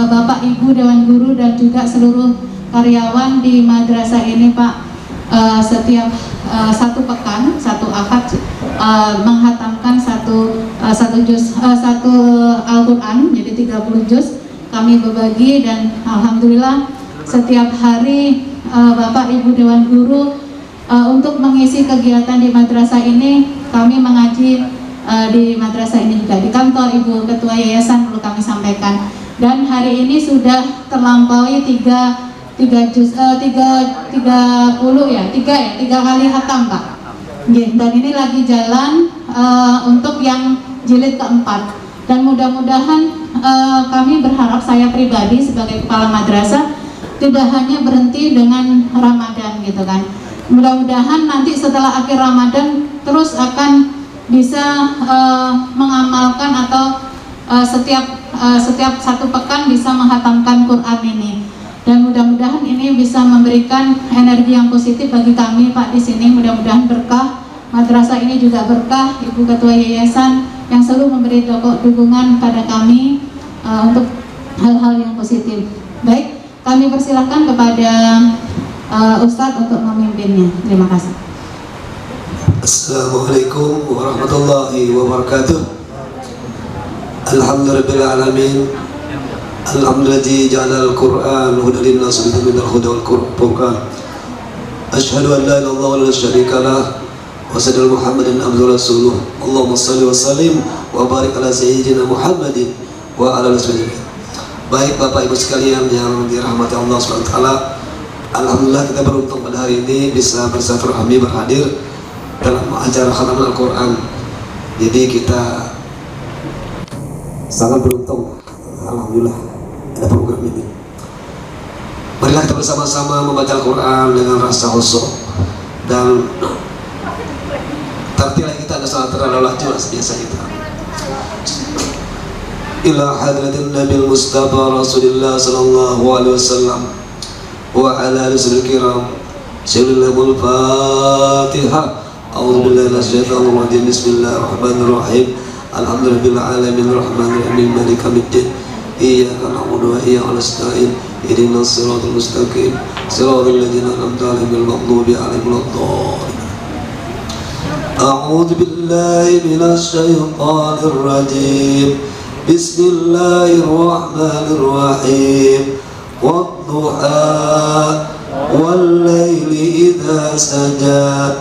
Bapak Ibu Dewan Guru dan juga seluruh karyawan di madrasah ini Pak, setiap satu pekan, satu akad menghatamkan satu Al-Quran, jadi 30 juz kami berbagi. Dan alhamdulillah setiap hari Bapak Ibu Dewan Guru untuk mengisi kegiatan di madrasah ini, kami mengaji di madrasah ini juga di kantor Ibu Ketua Yayasan perlu kami sampaikan. Dan hari ini sudah terlampaui 3 kali hatam Pak. Dan ini lagi jalan untuk yang jilid keempat. Dan mudah-mudahan kami berharap, saya pribadi sebagai kepala madrasah, tidak hanya berhenti dengan Ramadan gitu kan. Mudah-mudahan nanti setelah akhir Ramadan terus akan bisa mengamalkan atau setiap satu pekan bisa menghatamkan Quran ini. Dan mudah-mudahan ini bisa memberikan energi yang positif bagi kami Pak di sini. Mudah-mudahan berkah, madrasah ini juga berkah, Ibu Ketua Yayasan yang selalu memberi dukungan pada kami untuk hal-hal yang positif. Baik, kami persilahkan kepada Ustadz untuk memimpinnya. Terima kasih. Assalamualaikum warahmatullahi wabarakatuh. Alhamdulillahirrahmanirrahim. Alhamdulillah ja'ala al-Qur'an hudan lin-nas min al-huda wal-furqan. Asyhadu an la ilaha illallah wa la syarika lah wa sallallahu Muhammadin abduhu rasuluh. Allahumma shalli wa sallim wa barik ala sayyidina Muhammadin wa ala alihi. Baik Bapak Ibu sekalian yang dirahmati Allah Subhanahu wa taala, alhamdulillah kita beruntung pada hari ini bisa bersilaturahmi, berhadir dalam acara khataman Al-Quran. Jadi kita sangat beruntung, alhamdulillah ada program ini. Marilah kita bersama-sama membaca Al-Quran dengan rasa khusyuk, dan tartilah kita ada salat terawih jelas biasa kita. Ila hadratin Nabi Mustafa Rasulullah sallallahu alaihi wasallam wa ala alihi kiram. Sayyidul Fatihah. A'udzu billahi minasyaitonir rajim. Bismillahirrahmanirrahim. Alhamdulillahil alamin arrahmanir rahim maliki yaumiddin. Iyyaka na'budu wa iyyaka nasta'in. Ihdinas siratal mustaqim. Siratal ladzina an'amta 'alaihim ghairil maghdubi 'alaihim waladdallin. A'udzu billahi minasyaitonir rajim. Bismillahirrahmanirrahim. Wadduha wal-laili idza saja.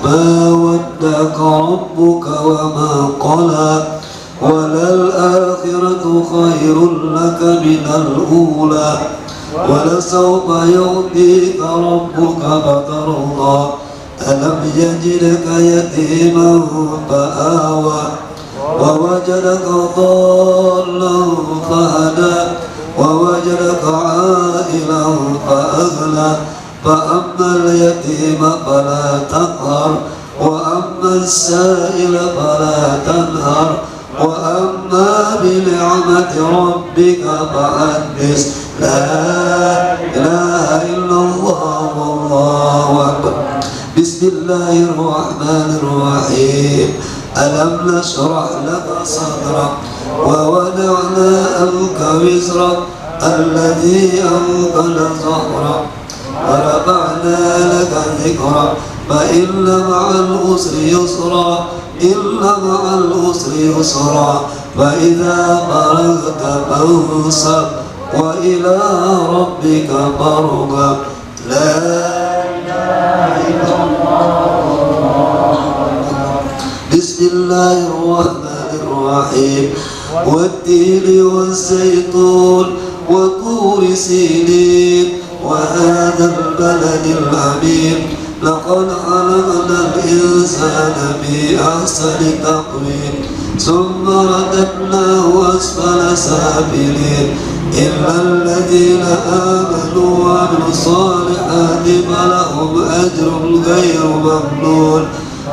Ma waddaka rabbuka wa ma qala. Walal-akhiratu khairun laka minal ula. Walasawfa yu'tika rabbuka fatarda. Alam yajidka yatiman fa'awa. ووجدك ضالا فهدى ووجدك عائلا فأغنى فأما اليتيم فلا تقهر وأما السائل فلا تنهر وأما بنعمة ربك فحدث. لا إله إلا الله والله أكبر. بسم الله الرحمن الرحيم. ألم نشرح لك صدرك ووضعنا عنك وزرك الذي أنقض ظهرك ورفعنا لك ذكرك فإن مع العسر يسرا إن مع العسر يسرا فإذا فرغت فانصب وإلى ربك فارغب. لا إله إلا الله. بسم الله الرحمن الرحيم. والتين والزيتون وطور سينين وهذا البلد الأمين. لقد خلقنا الإنسان في أحسن تقويم ثم رددناه أسفل سافلين إلا الذين آمنوا وعملوا الصالحات فلهم أجر غير ممنون.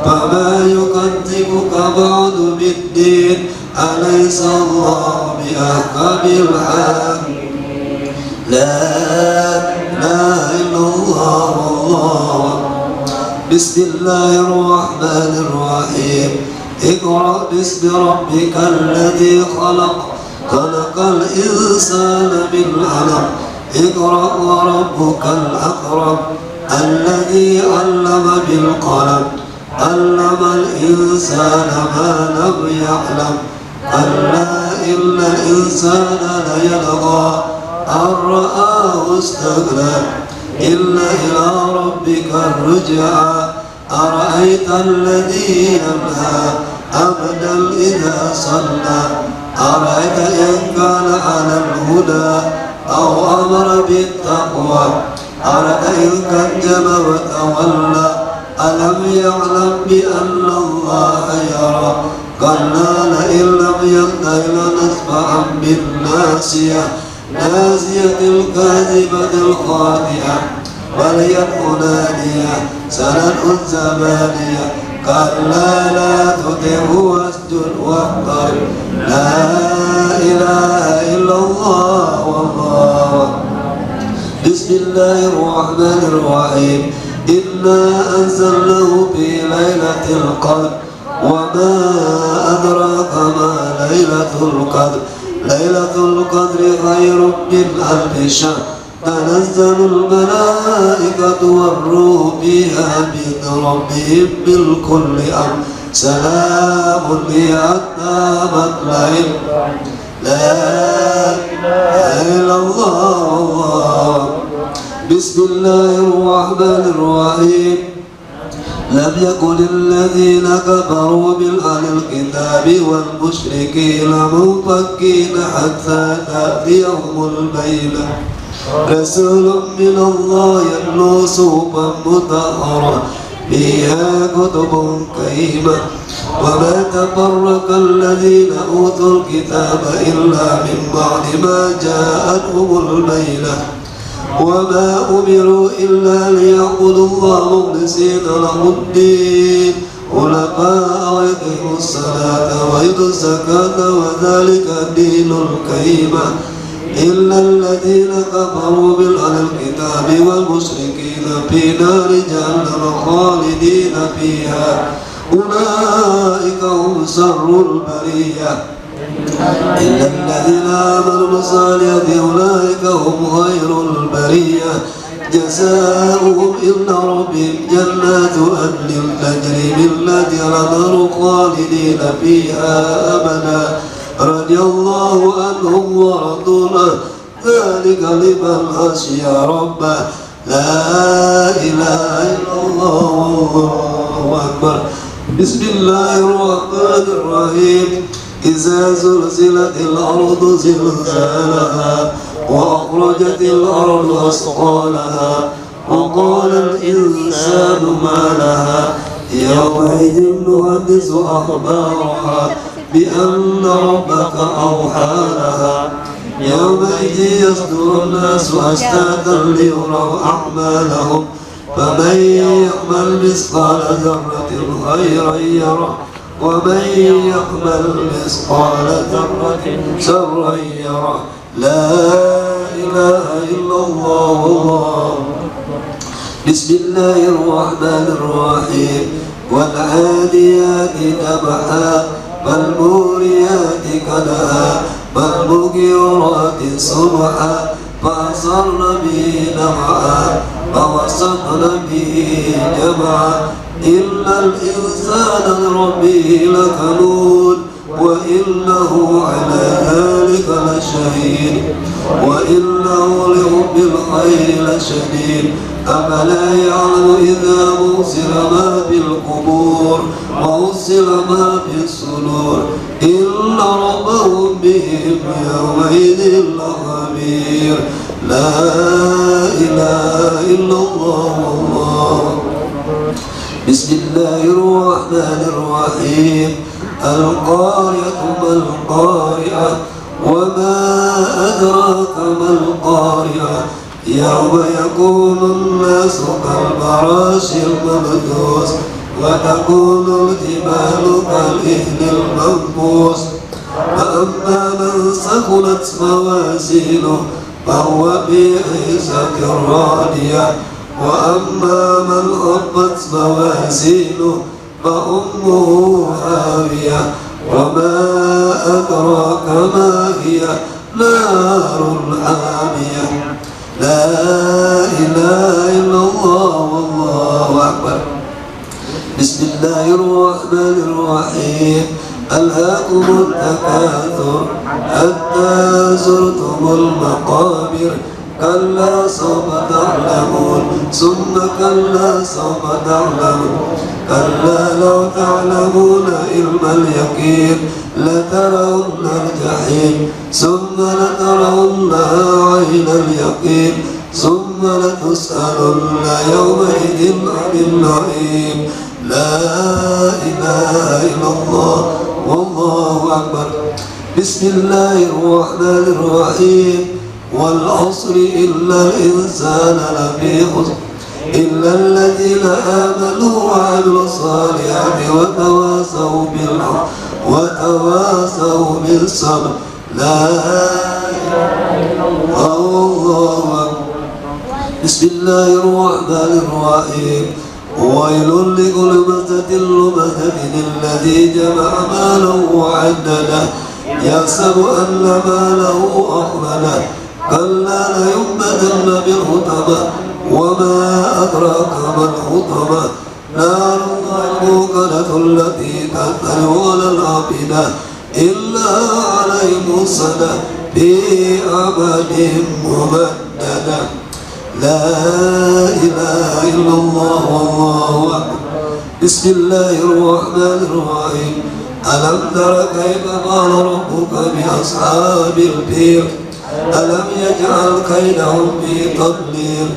فما يكذبك بعد بالدين أليس الله بأحكم الحاكمين. لا إله إلا الله والله. بسم الله الرحمن الرحيم. اقرأ باسم ربك الذي خلق. خلق خلق الإنسان من علق اقرأ وربك الأكرم الذي علم بالقلم علم الإنسان ما لم يعلم كلا إن الإنسان ليطغى أن رآه استغنى إن إلى ربك الرجعى أرأيت الذي ينهى عبدا إذا صلى أرأيت إن كان على الهدى أو أمر بالتقوى أرأيت إن كذب وتولى ألم يعلم بأن الله يرى كلا لئن لم ينته لنسفعا بالناصية نازية الكاذبة الخاطئة وليدع نادية سندع الزبانية كلا لا تطعه واسجد واقترب لا إله إلا الله والله. بسم الله الرحمن الرحيم إنا أنزلناه في ليلة القدر وما أدراك ما ليلة القدر ليلة القدر خير من ألف شهر تنزل الملائكة والروح فيها بإذن ربهم من كل أمر سلام هي حتى مطلع لا إله إلا الله. بسم الله الرحمن الرحيم لم يكن الذين كفروا من أهل الكتاب والمشركين منفكين حتى تأتيهم البينة رسول من الله يتلو صحفا مطهرة فيها كتب قيمة وما تفرق الذين أوتوا الكتاب إلا من بعد ما جاءتهم البينة وما أمروا إلا ليعبدوا الله مخلصين له الدين حنفاء ويقيموا الصلاة ويؤتوا الزكاة وذلك دين القيمة إلا الذين كفروا من أهل الكتاب والمشركين في نار جهنم خالدين فيها أولئك هم شر البرية إلا الذين آمنوا بالصالحات أولئك هم خير البرية جزاؤهم عند ربهم جنات عدن تجري من تحتها الأنهار خالدين فيها أبدا رضي الله عنهم ورضوا عنه ذلك لمن خشي ربه لا إله إلا الله والله أكبر. بسم الله الرحمن الرحيم إذا زلزلت الأرض زلزالها وأخرجت الأرض أثقالها وقال الإنسان ما لها يومئذ نحدث أخبارها بأن ربك أوحى لها يومئذ يصدر الناس أشتاتا ليروا أعمالهم فمن يعمل مثقال ذرة خيرا يره ومن يعمل مثقال ذرة شرا يره لا إله إلا الله. بسم الله الرحمن الرحيم والعاديات ضبحا فالموريات قدحا فالمغيرات صبحا فأثرن به نقعا فوسطن به جمعا إن الإنسان لربه لكنود وإنه على ذلك لشهيد وإنه لحب الخير لشديد أفلا يعلم إذا بؤثر ما في القبور وحصل ما في الصدور إن ربهم بهم يومئذ لخبير لا إله إلا الله والله. بسم الله الرحمن الرحيم القارعة ما القارعة وما أدراك ما القارعة يوم يكون الناس كالفراش المبثوث وتكون الجبال كالعهن المنفوش فأما من ثقلت موازينه فهو في عيشة راضية وأما من خفت موازينه فأمه هاوية وما أدراك ما هي نار حامية لا إله إلا الله والله أكبر بسم الله الرحمن الرحيم ألهاكم التكاثر حتى زرتم المقابر كلا سوف تعلمون ثم كلا سوف تعلمون كلا لو تعلمون علم اليقين لترون الجحيم ثم لترونها عين اليقين ثم لتسألن يومئذ عن النعيم لا إله إلا الله والله أكبر بسم الله الرحمن الرحيم والعصر إلا الإنسان لفي خسر إلا الذين آمنوا وعملوا الصالحات وتواصوا بالحق وتواصوا بالصبر لا إله إلا الله أكبر بسم الله الرحمن الرحيم ويل لكل همزة لمزة الذي جمع ماله وعدده يحسب أن ماله أخلده كلا لينبذن بالحطمة وما أدراك ما الحطمة نار الله الموقدة التي تطلع على الأفئدة إلا عليهم الصدى في أمد ممددة لا إله إلا الله والله أكبر بسم الله الرحمن الرحيم ألم تر كيف قال ربك بأصحاب الفيل ألم يجعل كيدهم في تضليل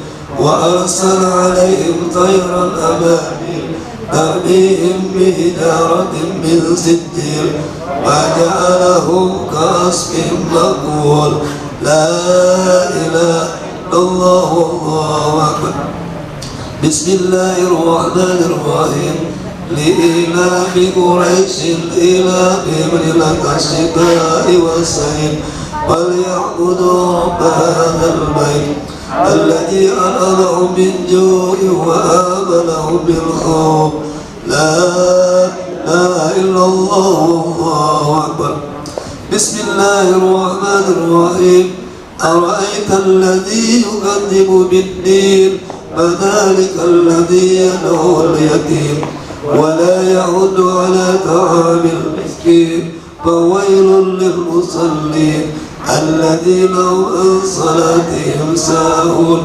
وأرسل عليهم طيرا أبابيل ترميهم بحجارة من سجيل وجعلهم كعصف مأكول لا إله إلا الله والله أكبر بسم الله الرحمن الرحيم لإيلاف قريش إيلافهم رحلة الشتاء والصيف وليعبدوا رب هذا البيت الذي أنعمهم من جوع وآمنهم من خوف لا إله إلا الله والله أكبر بسم الله الرحمن الرحيم أرأيت الذي يكذب بالدين فذلك الذي يدعو اليتيم ولا يعد على طعام المسكين فويل للمصلين الذين هم عن صلاتهم ساهون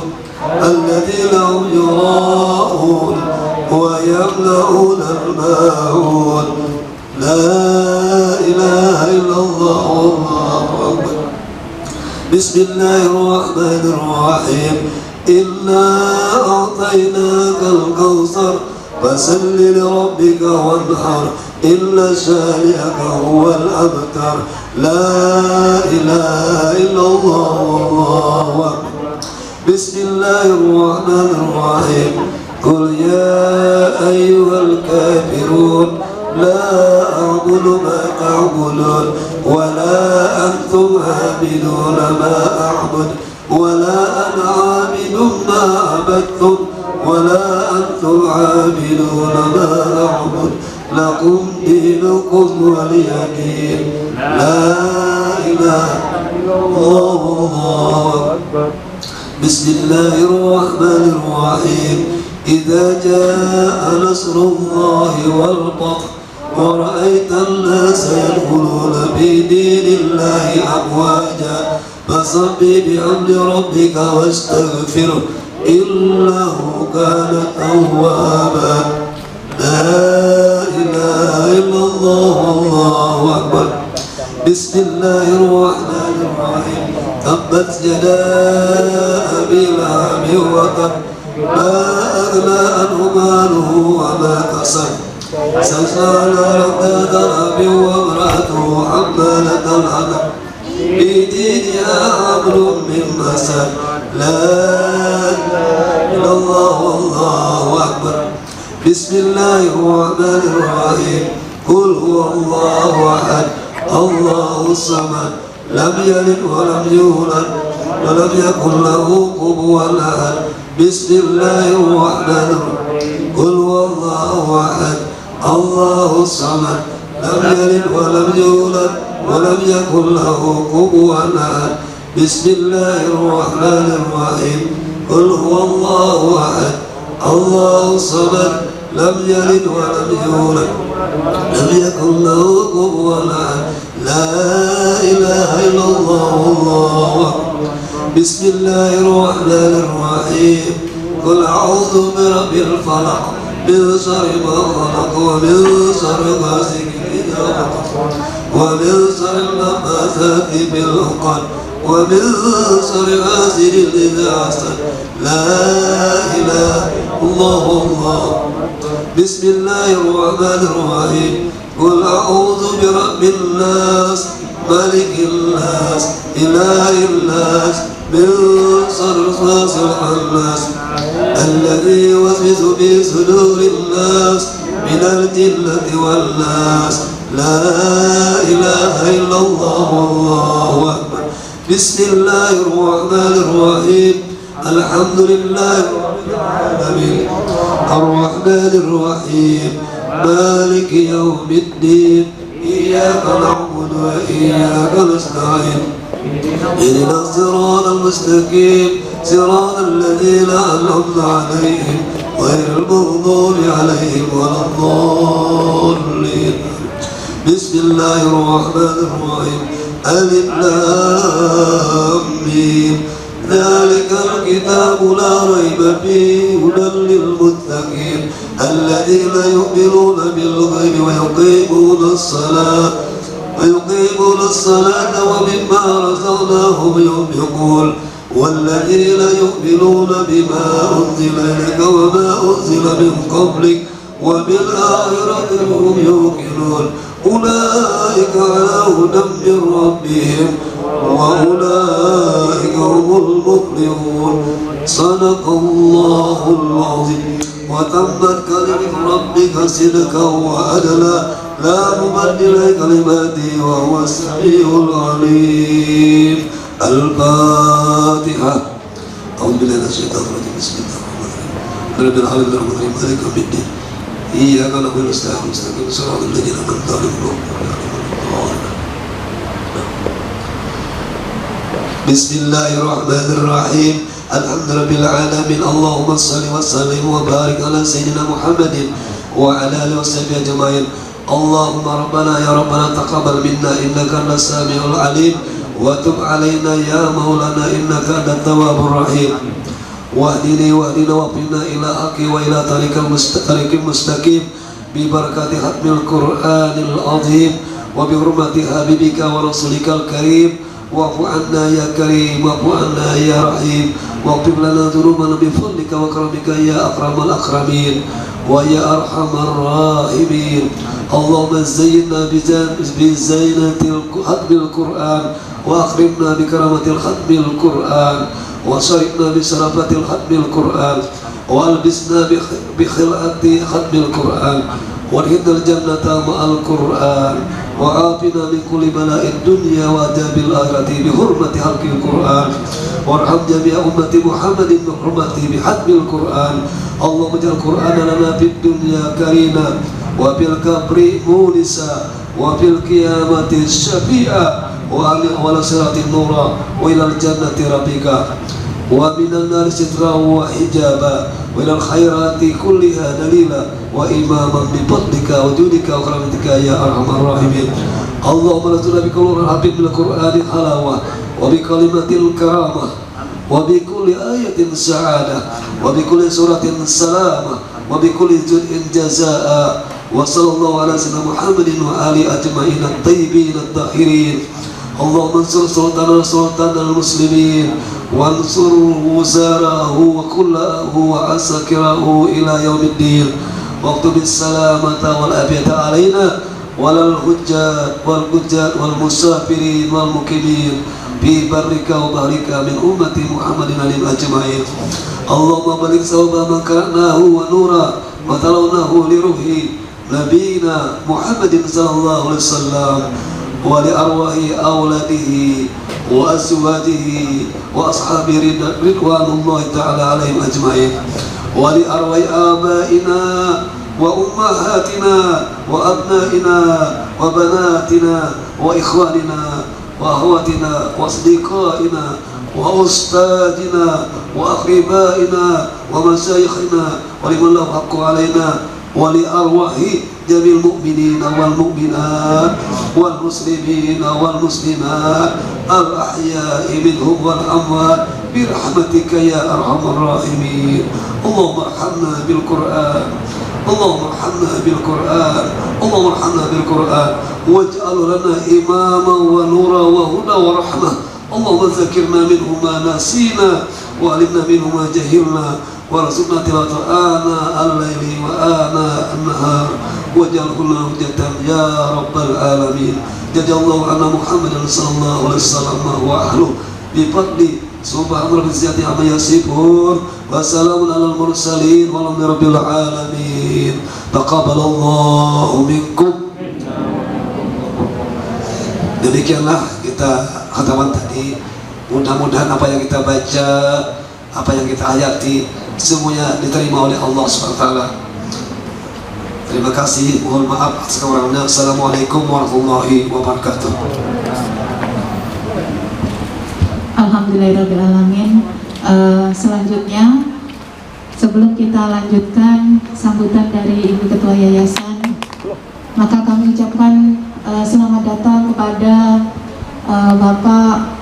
الذين هم يراءون ويمنعون الماعون لا إله إلا الله والله أكبر بسم الله الرحمن الرحيم إنا أعطيناك الكوثر فصل لربك وانحر إن شانئك هو الأبتر لا إله إلا الله والله أكبر بسم الله الرحمن الرحيم قل يا أيها الكافرون لا أعبد ما تعبدون ولا أنتم عابدون ما أعبد ولا أنا عابد ما عبدتم ولا أنتم عابدون ما أعبد لكم دينكم ولي دين لا إله إلا الله والله أكبر بسم الله الرحمن الرحيم إذا جاء نصر الله والفتح ورأيت الناس يدخلون في دين الله أفواجا فسبح بحمد ربك واستغفره إنه كان توابا لا إله إلا الله والله أكبر بسم الله الرحمن الرحيم تبت يدا أبي لهب وتب ما أغنى عنه ماله وما كسب سيصلى نارا ذات لهب وامرأته حمالة الحطب في جيدها حبل من مسد لا إله إلا الله والله أكبر بسم الله الرحمن الرحيم قل هو الله أحد الله الصمد لم يلد ولم يولد ولم يكن له كفوا أحد بسم الله الرحمن الرحيم قل هو الله أحد الله الصمد لم يلد ولم يولد ولم يكن له كفوا أحد. بسم الله الرحمن الرحيم قل هو الله أحد الله الصمد لم يلد ولم يولد لم يكن له كفوا أحد. لا إله إلا الله الله أكبر. بسم الله الرحمن الرحيم قل أعوذ برب الفلق من شر ما خلق ومن شر غاسق إذا وقب ومن شر النفاثات في العقد ومن شر حاسد إذا حسد. لا إله إلا الله الله. بسم الله الرحمن الرحيم قل أعوذ برب الناس ملك الناس إله الناس من شر الوسواس الخناس الذي يوسوس في صدور الناس من الجنة والناس. لا إله إلا الله الله أكبر. بسم الله الرحمن الرحيم الحمد لله رب العالمين الرحمن الرحيم مالك يوم الدين إياك نعبد وإياك نستعين اهدنا الصراط المستقيم صراط الذين أنعمت عليهم غير المغضوب عليهم ولا الضالين. بسم الله الرحمن الرحيم ألف لام ميم ذلك الكتاب لا ريب فيه هدى للمتقين الذين يؤمنون بالغيب ويقيمون الصلاة ومما رزقناهم ينفقون والذين يؤمنون بما أنزل إليك وما أنزل من قبلك وبالآخرة هم يوقنون أولئك على هدى من ربهم وأولئك هم المفلحون. صدق الله العظيم وتمت كلمة ربك صدقا وعدلا لا مبدل لكلماته وهو السميع العليم. الفاتحة. أعوذ بالله من الشيطان الرجيم. بسم الله الرحمن الرحيم رب العالمين الرحمن الرحيم مالك يوم الدين إياك نعبد ونستعين مستقيم صراط الذين أنعمت عليهم. بسم الله الرحمن الرحيم الحمد لله رب العالمين اللهم صل وسلم وبارك على سيدنا محمد وعلى آله وصحبه أجمعين. اللهم ربنا يا ربنا تقبل منا إنك أنت السميع العليم وتب علينا يا مولانا إنك أنت التواب الرحيم. واهدني وقنا إلى حق وإلى طريق المستقيم ببركة ختم القرآن العظيم وبحرمة حبيبك ورسولك الكريم. واعف عنا يا كريم واعف عنا يا رحيم واغفر لنا ذنوبنا بفضلك وكرمك يا أكرم الأكرمين ويا أرحم الراحمين. اللهم زينا بزينة ختم القرآن وأكرمنا بكرامة ختم القرآن وشرفنا بشرفة ختم القرآن وألبسنا بخلعة ختم القرآن وادخلنا الجنة مع القرآن وعافنا من كل بلاء الدنيا وعذاب الآخرة بحرمة حق القرآن وارحم جميع أمة محمد بحرمته بختم القرآن. اللهم اجعل القرآن لنا في الدنيا كريما وفي القبر مونسا وفي القيامة شفيعا وعلى صراط نورا وإلى الجنة رفيقا ومن النار سترا وحجابا وإلى الخيرات كلها دليلا وإماما بفضلك وجودك وكرامتك يا أرحم الراحمين. اللهم ارزقنا بقول الحبيب من القرآن حلاوة وبكلمة الكرامة وبكل آية سعادة وبكل سورة سلامة وبكل جزء جزاء. وصلى الله على سيدنا محمد وآله أجمعين الطيبين الطاهرين. اللهم انصر سلطان المسلمين وانصر وزاره وكله وعسكره إلى يوم الدين واكتب السلامة والعافية علينا وعلى الحجاج والمسافرين والمقيمين في برك وبحرك من أمة محمد عليهم أجمعين. اللهم بارك ثواب من قرأناه ونورا وتلوناه لروح نبينا محمد صلى الله عليه وسلم ولأرواح أولاده وأزواجه وأصحابه رضوان الله تعالى عليهم أجمعين ولأرواح آبائنا وأمهاتنا وأبنائنا وبناتنا وإخواننا وأخواتنا وأصدقائنا وأستاذنا وأقربائنا ومشايخنا ولمن له حق علينا ولأرواح جميع المؤمنين والمؤمنات والمسلمين والمسلمات الأحياء منهم والأموات برحمتك يا أرحم الراحمين. اللهم ارحمنا بالقرآن، اللهم ارحمنا بالقرآن، اللهم ارحمنا بالقرآن واجعل لنا إماما ونورا وهدى ورحمة. اللهم ذكرنا منه ما نسينا وعلمنا منه ما جهلنا وارزقنا تلاوته آناء الليل وآناء النهار واجعله لنا حجة يا رب العالمين. جزا الله عنا محمد صلى الله عليه وسلم وأهله بفضل سبحان رب العزة عما يصفون وسلام على المرسلين والحمد لله رب العالمين. تقبل الله منكم. Demikianlah kita khataman tadi. Mudah-mudahan apa yang kita baca, apa yang kita hayati, semuanya diterima oleh Allah SWT. Terima kasih, mohon maaf atas kekurangannya. Assalamualaikum warahmatullahi wabarakatuh. Alhamdulillahirrahmanirrahim. Selanjutnya, sebelum kita lanjutkan sambutan dari Ibu Ketua Yayasan, maka kami ucapkan selamat datang kepada Bapak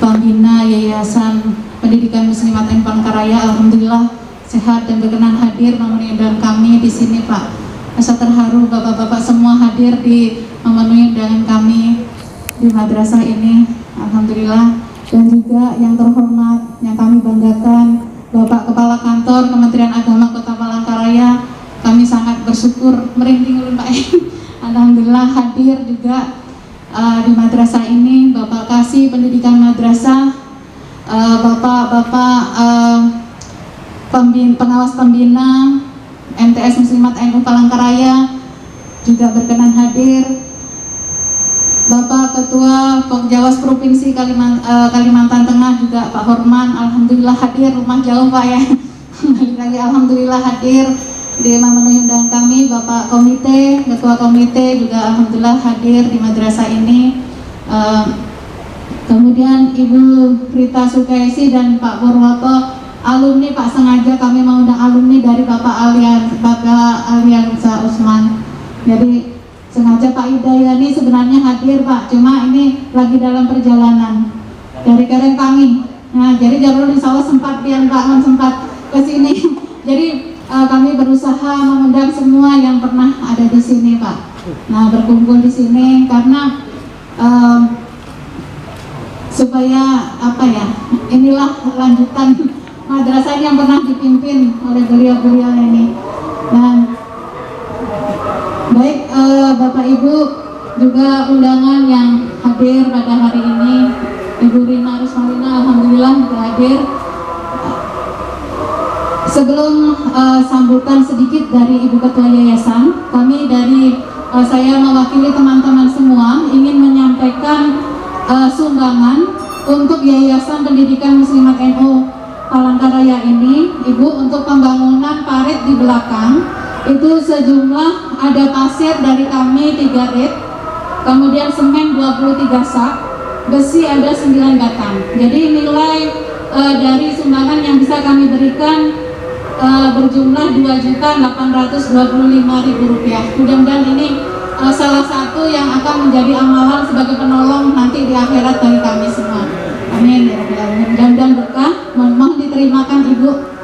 Pembina Yayasan Pendidikan Muslimat N Palangkaraya. Alhamdulillah sehat dan berkenan hadir memenuhi undangan kami di sini, Pak. Rasa terharu bapak-bapak semua hadir di memenuhi undangan kami di madrasah ini. Alhamdulillah. Dan juga yang terhormat yang kami banggakan Bapak Kepala Kantor Kementerian Agama Kota Palangkaraya. Kami sangat bersyukur, merinding ulun Pak. Alhamdulillah hadir juga di madrasah ini, Bapak Kasih Pendidikan Madrasah, Bapak-bapak pengawas pembina MTS Muslimat NU Palangkaraya juga berkenan hadir. Bapak Ketua Pokjawas Provinsi Kalimantan Tengah juga Pak Horman, alhamdulillah hadir, rumah jauh Pak ya. Lagi alhamdulillah hadir di memenuhi undangan kami. Bapak Komite, Ketua Komite juga alhamdulillah hadir di madrasah ini. Kemudian Ibu Rita Sukaisi dan Pak Purwoto, alumni Pak, sengaja kami mengundang alumni dari Bapak Aliansa Usman. Jadi sengaja Pak Hidayani sebenarnya hadir Pak, cuma ini lagi dalam perjalanan dari Kereng kami. Nah, jadi jalur insya Allah sempat biar Pak sempat ke sini. Jadi kami berusaha mengundang semua yang pernah ada di sini Pak. Nah, berkumpul di sini karena supaya apa ya? Inilah lanjutan madrasah yang pernah dipimpin oleh beliau-beliau ini. Nah, baik Bapak Ibu juga undangan yang hadir pada hari ini, Ibu Rina Rusmalina alhamdulillah juga hadir. Sebelum sambutan sedikit dari Ibu Ketua Yayasan, kami dari saya mewakili teman-teman semua ingin menyampaikan sumbangan untuk Yayasan Pendidikan Muslimat NU Palangkaraya ini, Ibu, untuk pembangunan parit di belakang. Itu sejumlah ada pasir dari kami 3 rit, kemudian semen 23 sak, besi ada 9 batang. Jadi nilai dari sumbangan yang bisa kami berikan berjumlah Rp2.825.000. Mudah-mudahan ini salah satu yang akan menjadi amalan sebagai penolong nanti di akhirat dari kami semua. Amin ya Rabbal Alamin. Mudah-mudahan berkah. Mohon diterimakan Ibu.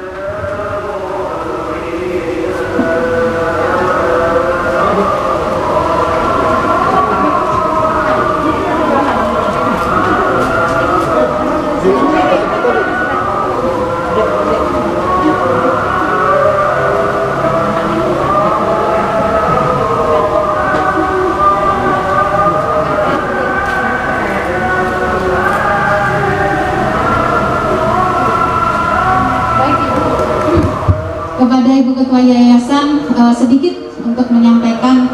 Kepada Ibu Ketua Yayasan sedikit untuk menyampaikan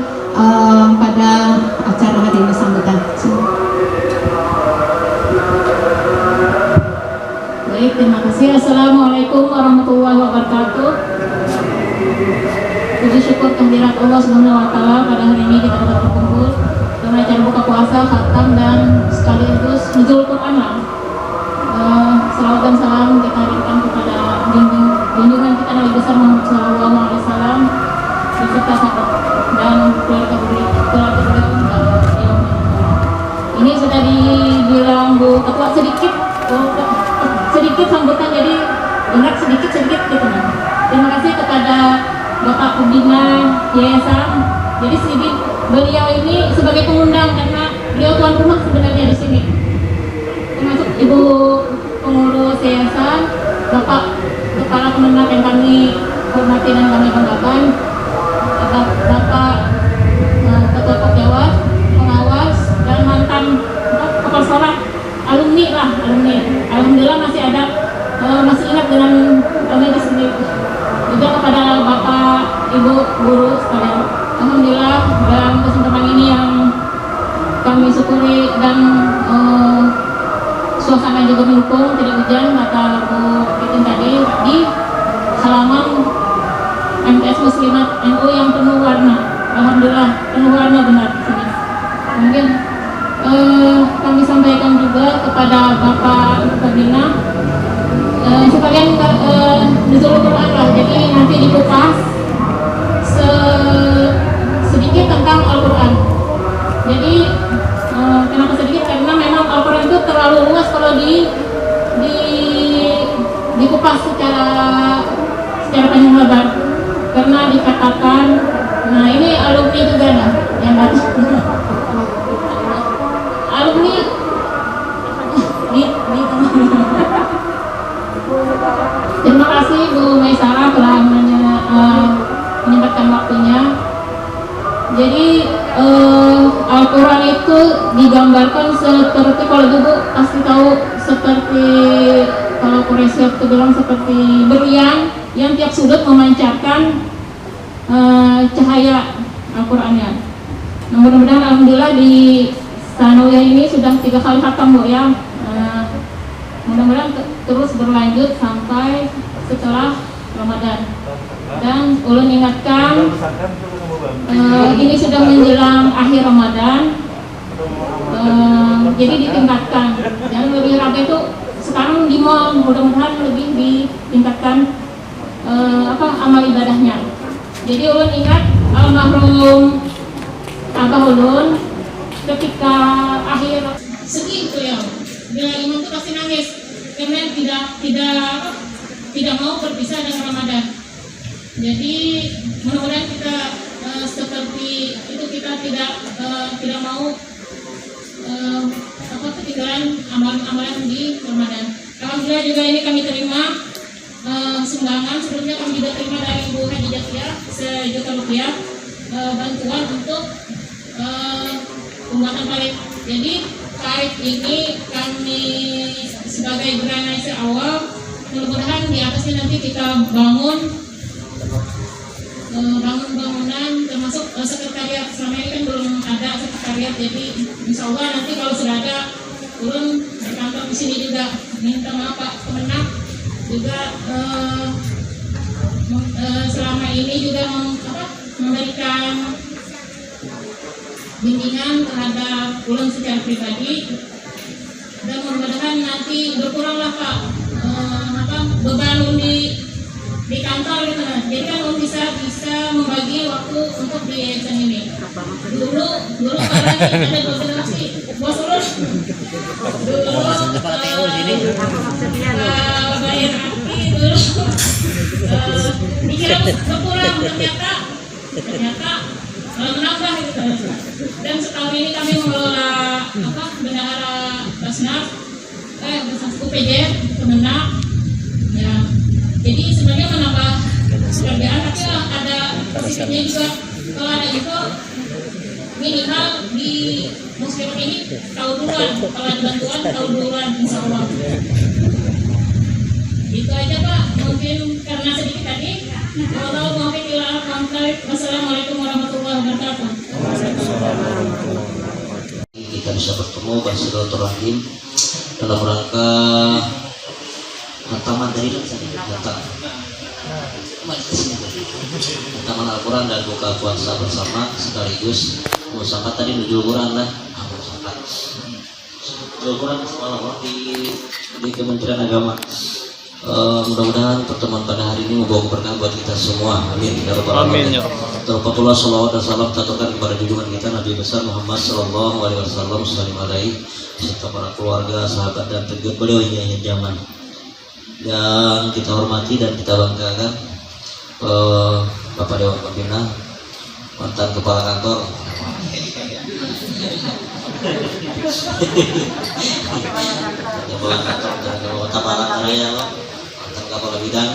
pada acara hari ini sambutan. Baik, terima kasih. Assalamualaikum warahmatullahi wabarakatuh. Puji syukur kehadirat Allah Subhanahu wa taala pada hari ini kita dapat berkumpul dalam acara buka puasa, khatam, dan sekaligus nuzul Quran lah. Salawat dan salam kita hadirkan kepada junjungan kita Nabi besar Muhammad SAW beserta sahabat dan keluarga beliau. Ini sudah dibilang Bu Ketua sedikit sambutan, jadi ingat sedikit gitu kan. Terima kasih kepada Bapak Pembina Yayasan. Jadi beliau ini sebagai pengundang karena beliau tuan rumah sebenarnya di sini. Termasuk Ibu pengurus yayasan, Bapak Kepala Kemenak yang kami hormati dan kami banggakan, Bapak Ketua Pokjawas, pengawas, dan mantan kepala sekolah, alumni. Alhamdulillah masih ada, masih ingat dengan kami di sini. Juga kepada Bapak Ibu guru sekalian, alhamdulillah dalam kesempatan ini yang kami syukuri dan suasana juga mendukung, tidak hujan kata Bu Titin tadi, di halaman MTS Muslimat NU yang penuh warna. Alhamdulillah penuh warna benar di sini. Mungkin kami sampaikan juga kepada Bapak Pembina sekalian nuzul Quran lah, jadi nanti dikupas sedikit tentang Al-Quran. Jadi kenapa sedikit? Karena memang Al-Quran itu terlalu luas kalau dikupas secara panjang lebar, karena dikatakan, nah ini alumni juga nah yang alumni terima kasih Bu Maisara telah menyempatkan waktunya. Jadi Al-Quran itu digambarkan seperti, kalau Ibu pasti tahu, seperti kalau Quraisy itu bilang seperti berlian yang tiap sudut memancarkan cahaya Al-Qurannya. Nah, mudah-mudahan alhamdulillah di Sanawiyah ini sudah 3 kali khatam Bu ya. Mudah-mudahan terus berlanjut sampai setelah Ramadan. Dan ulun ingatkan, ini sudah menjelang akhir Ramadan, jadi ditingkatkan. Dan lebih ramai itu sekarang di mall, mudah-mudahan lebih ditingkatkan amal ibadahnya. Jadi ulun ingat almarhum Abah ulun ketika akhir sedih tuh ya, bila imam tuh pasti nangis karena tidak mau berpisah dengan Ramadan. Jadi mudah-mudahan kita seperti itu, kita tidak mau ketinggalan amalan-amalan di Ramadan. Alhamdulillah juga ini kami terima sumbangan. Sebelumnya kami juga terima dari Ibu Haji Jatia Rp1.000.000 bantuan untuk pembuatan parit. Jadi parit ini kami sebagai granase awal, mudah-mudahan di atasnya nanti kita bangun bangunan, termasuk sekretariat. Selama ini kan belum ada sekretariat, jadi insya Allah nanti kalau sudah ada, turun berkantor di sini juga. Minta maaf Pak Kemenak juga selama ini juga memberikan bimbingan terhadap ulun secara pribadi, dan mudah-mudahan nanti berkuranglah Pak beban di kantor gitu. Jadi kan bisa membagi waktu untuk di yayasan ini. Dulu karena ada 2 generasi bos ulun dulu bayar api dulu dikira berkurang, ternyata menambah gitu. Dan setahun ini kami mengelola bendahara Basnas UPJ Kemenak ya. Jadi sebenarnya menambah pekerjaan, tapi ada positifnya juga. Kalau ada itu minimal di muslim ini tahu duluan, kalau ada bantuan tahu duluan, insya Allah. Itu aja Pak, mungkin karena sedikit tadi. Kalau mau bilang wassalamualaikum warahmatullahi wabarakatuh. Kita bisa bertemu bersilaturahim dalam rangka hantaman dari hantaman Al-Quran dan buka puasa bersama sekaligus Musakat tadi nujul Quran lah. Musakat nujul Quran semalam di Kementerian Agama. Mudah-mudahan pertemuan pada hari ini membawa berkah buat kita semua. Amin ya rabbal alamin. Terpatullah salawat dan salam terturunkan kepada junjungan kita Nabi besar Muhammad sallallahu alaihi wasallam serta para keluarga, sahabat dan pengikut beliau hingga akhir zaman. Dan kita hormati dan kita banggakan Bapak Dewan Pembina, mantan kepala kantor. Kepala kantor dan Kota Barat Raya, mantan kepala bidang.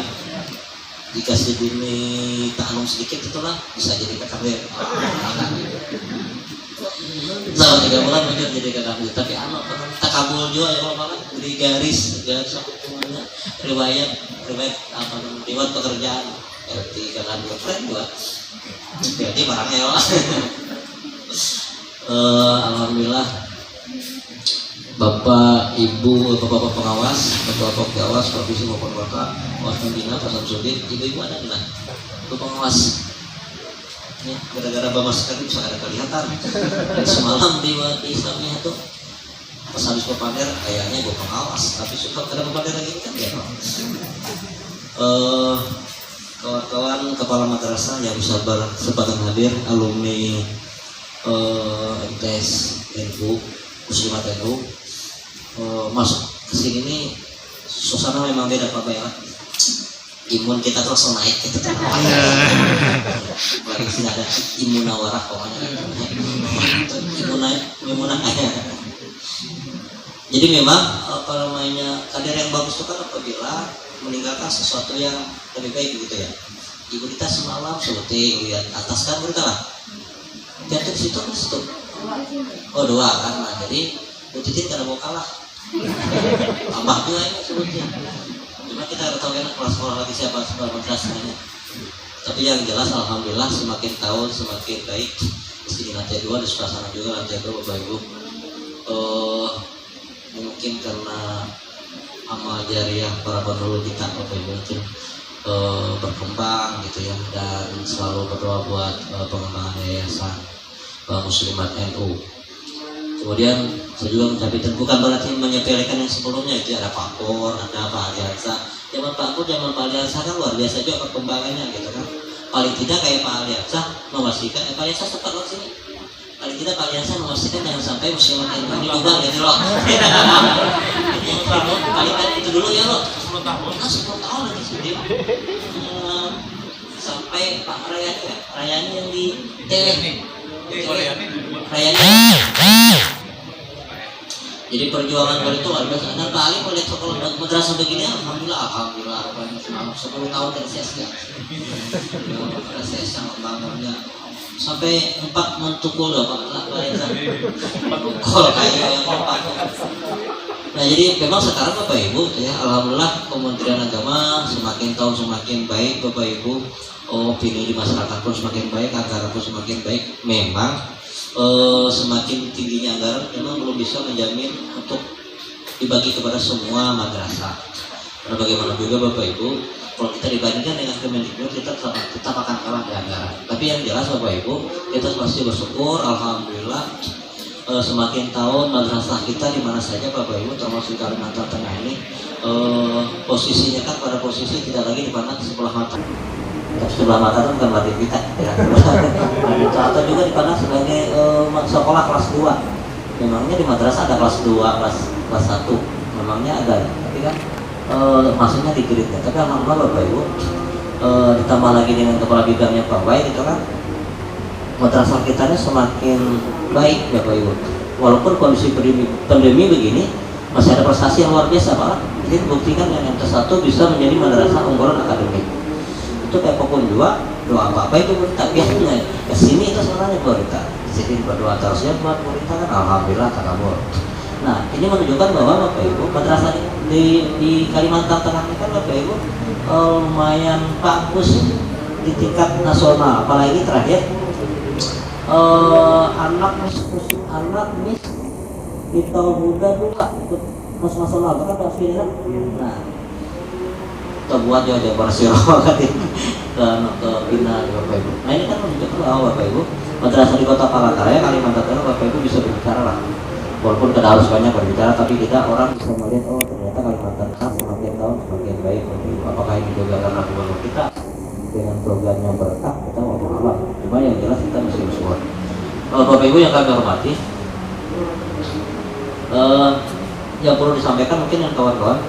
Jika sedini taklum sedikit itulah bisa jadi KKB. Selama 3 bulan mungkin jadi KKB, tapi anak takabul juga ya kalau beri garis sampai semuanya riwayat apa riwayat pekerjaan berarti KKB keren juga. Berarti barangnya ya. Alhamdulillah Bapak Ibu, Bapak pengawas, Bapak pengawas provinsi maupun Bapak pengawas pembina Pak Samsudin, ibu-ibu ada enggak? Bapak pengawas. Ini gara-gara Bapak sekali bisa ada kelihatan. Semalam di Islamnya itu pas habis berpamer kayaknya Bapak pengawas, tapi suka ada berpamer lagi kan ya. Kawan-kawan kepala madrasah yang bisa berkesempatan hadir, alumni MTS NU, Muslimat NU, masuk ke sini nih suasana memang beda Pak ya. Imun kita terus naik gitu kan. Lagi sini ada imunawarah pokoknya. Imunah. Jadi memang apa namanya kader yang bagus itu kan apabila meninggalkan sesuatu yang lebih baik gitu ya. Ibu kita semalam seperti lihat atas kan berita lah. Jatuh situ kan situ. Oh doa kan, nah jadi Bu Titin karena mau kalah. Tambah juga ini sebutnya. Cuma kita harus tahu kan kelas-kelas lagi siapa sebenarnya. Tapi yang jelas alhamdulillah semakin tahun semakin baik. Di lantai 2 di sebelah sana juga lantai 2 Bapak Ibu. Mungkin karena amal jariah para pendahulu kita Bapak Ibu mungkin berkembang gitu ya, dan selalu berdoa buat pengembangan yayasan Muslimat NU. Kemudian saya juga mencapai bukan berarti menyepelekan yang sebelumnya itu ada Pak Pur, ada Pak Aliansa. Zaman Pak Pur, zaman Pak Aliansa kan luar biasa juga perkembangannya gitu kan. Paling tidak kayak Pak Aliansa memastikan, Pak Aliansa sempat loh sini. Paling tidak Pak Aliansa memastikan jangan sampai Muslimat NU ini juga gitu loh. Paling kan itu dulu ya loh. 10 tahun lagi sudah. Sampai Pak Rayani yang di TV. Jadi perjuangan beliau itu luar biasa. Dan Pak Ali melihat sekolah madrasah begini, alhamdulillah 10 tahun dari sia-sia. Proses yang membangunnya sampai 4 mentukul loh Pak mentukul kayak yang 4. Nah jadi memang sekarang Bapak Ibu ya, alhamdulillah Kementerian Agama semakin tahun semakin baik Bapak Ibu. Opini di masyarakat pun semakin baik, anggaran pun semakin baik. Memang semakin tingginya anggaran memang belum bisa menjamin untuk dibagi kepada semua madrasah. Karena bagaimana juga Bapak Ibu, kalau kita dibandingkan dengan Kemendikbud kita tetap akan kalah di anggaran. Tapi yang jelas Bapak Ibu, kita pasti bersyukur, alhamdulillah semakin tahun madrasah kita di mana saja Bapak Ibu, termasuk Kalimantan Tengah ini posisinya kan pada posisi tidak lagi dipandang sebelah mata. Sebelah mata itu bukan berarti kita ya. Atau juga dipandang sebagai sekolah kelas 2. Memangnya di madrasah ada kelas 2, kelas 1. Memangnya ada, tapi kan maksudnya di gridnya. Tapi alhamdulillah Bapak Ibu, ditambah lagi dengan kepala bidangnya Pak Baik itu kan madrasah kita ini semakin baik Bapak Ibu. Walaupun kondisi pandemi begini masih ada prestasi yang luar biasa Pak. Jadi buktikan yang MT1 bisa menjadi madrasah unggulan akademik. Itu kayak pokoknya doa apa itu kita biasanya kesini itu sebenarnya kita jadi berdoa terusnya buat pemerintah kan alhamdulillah takabur. Nah ini menunjukkan bahwa Bapak Ibu madrasah di Kalimantan Tengah ini kan Bapak Ibu lumayan bagus di tingkat nasional, apalagi terakhir anak mis di tahun muda juga ikut mas nasional bahkan Pak Firman. Nah kita buat ya Jabar Sirah ke Bina Bapak Ibu. Nah ini kan menunjukkan bahwa Bapak Ibu madrasah di Kota Palangkaraya Kalimantan Tengah Bapak Ibu bisa berbicara lah. Walaupun tidak harus banyak berbicara, tapi kita orang bisa melihat oh ternyata Kalimantan Tengah semakin tahun semakin baik Bapak Ibu. Apakah ini juga karena gubernur kita dengan programnya berkah, kita mau alam. Cuma yang jelas kita mesti bersyukur. Bapak Ibu yang kami hormati, yang perlu disampaikan mungkin yang kawan-kawan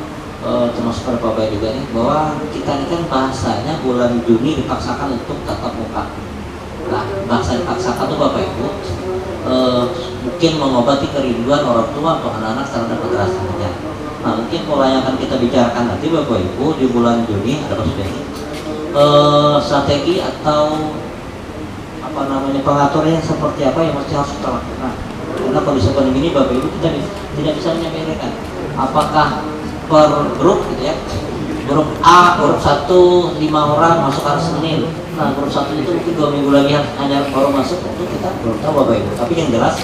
termasuk pada Bapak juga nih, bahwa kita ini kan bahasanya bulan Juni dipaksakan untuk tatap muka. Nah, bahasa dipaksakan itu Bapak Ibu mungkin mengobati kerinduan orang tua atau anak-anak terhadap madrasahnya. Nah, mungkin pola yang akan kita bicarakan nanti Bapak Ibu di bulan Juni ada maksudnya strategi atau apa namanya pengaturannya seperti apa yang mesti harus kita lakukan. Karena kondisi pandemi ini Bapak Ibu kita tidak bisa menyampaikan apakah per grup gitu ya, grup A, grup 1 5 orang masuk hari Senin. Nah grup 1 itu mungkin 2 minggu lagi hanya baru masuk, itu kita belum tahu Bapak Ibu. Tapi yang jelas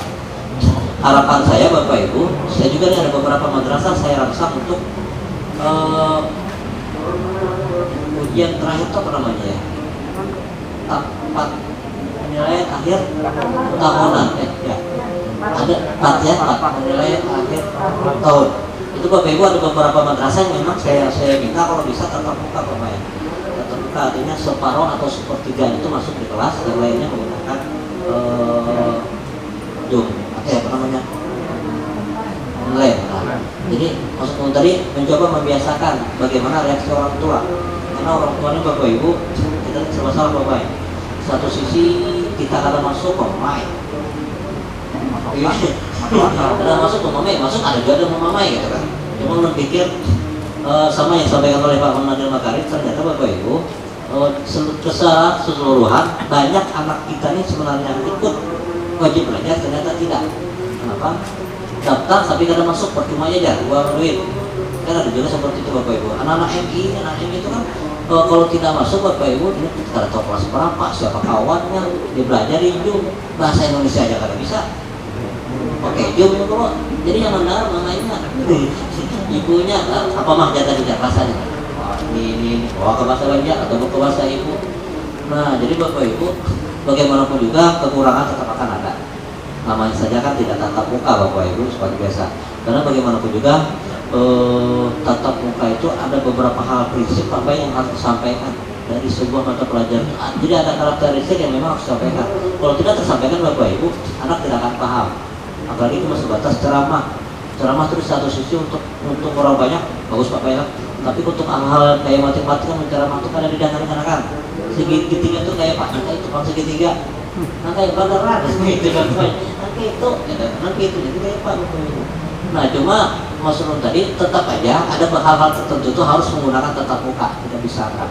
harapan saya Bapak Ibu, saya juga ada beberapa madrasah saya rangsang untuk ujian terakhir itu apa namanya ya, tapat penilaian akhir tahunan ya. Ada 4 ya, 4 penilaian akhir tahun. Itu Bapak Ibu ada beberapa madrasah yang memang saya minta kalau bisa tatap muka Bapak ya. Tatap muka artinya separuh atau sepertiga itu masuk di kelas, yang lainnya menggunakan Zoom. Apa namanya? Online. Nah, jadi maksudnya tadi mencoba membiasakan bagaimana reaksi orang tua. Karena orang tuanya Bapak Ibu kita serba salah Bapak. Satu sisi kita kada masuk pemain. Iya, ada masuk mamai, masuk ada juga ada mamai gitu kan. Cuma berpikir sama yang disampaikan oleh Pak Nadil Makarim, ternyata Bapak Ibu keseluruhan banyak anak kita ini sebenarnya ikut wajib belajar, ternyata tidak. Kenapa? Daftar tapi kada masuk, percuma aja uang duit. Kan ada juga seperti itu Bapak Ibu. Anak-anak MI itu kan kalau tidak masuk Bapak Ibu ini kita tahu kelas berapa, siapa kawannya, dia belajar di Zoom, bahasa Indonesia aja kada bisa. Oke, Zoom itu kok. Jadi yang benar mamanya, ibunya apa mah jatah di bahasanya. Ini bawa ke bahasa Banjar atau ke bahasa ibu. Nah, jadi Bapak Ibu bagaimanapun juga kekurangan tetap akan ada. Namanya saja kan tidak tatap muka Bapak Ibu seperti biasa. Karena bagaimanapun juga tatap muka itu ada beberapa hal prinsip apa yang harus disampaikan dari sebuah mata pelajaran. Jadi ada karakteristik yang memang harus disampaikan. Kalau tidak tersampaikan Bapak Ibu, anak tidak akan paham. Apalagi itu sebatas ceramah terus satu sisi untuk orang banyak bagus Pak ya, tapi untuk hal-hal kayak matematika menceramah itu ada didengarkan segitiga tuh kayak Pak itu Pak segitiga kayak beneran gitu kan nanti itu jadi kayak Pak. Nah cuma maksud tadi tetap aja ada hal-hal tertentu itu harus menggunakan tatap muka, tidak bisa kan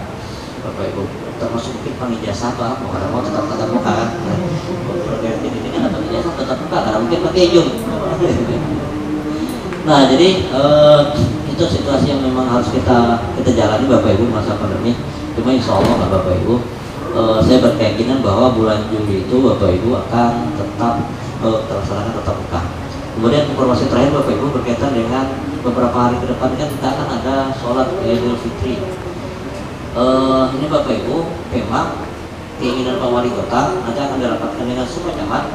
Bapak Ibu, termasuk mungkin pengijazah atau mau kada mau tetap tatap muka kan. Ini kan dapat ijazah tetap muka, karena mungkin pakai Zoom. Nah jadi itu situasi yang memang harus kita jalani Bapak Ibu masa pandemi. Cuma insya Allah Bapak Ibu, saya berkeyakinan bahwa bulan Juli itu Bapak Ibu akan tetap terlaksanakan tatap muka. Kemudian informasi terakhir Bapak Ibu berkaitan dengan beberapa hari ke depan kan kita akan ada sholat Idul Fitri. Ini Bapak Ibu memang keinginan Pak Wali Kota nanti akan dirapatkan dengan semua camat.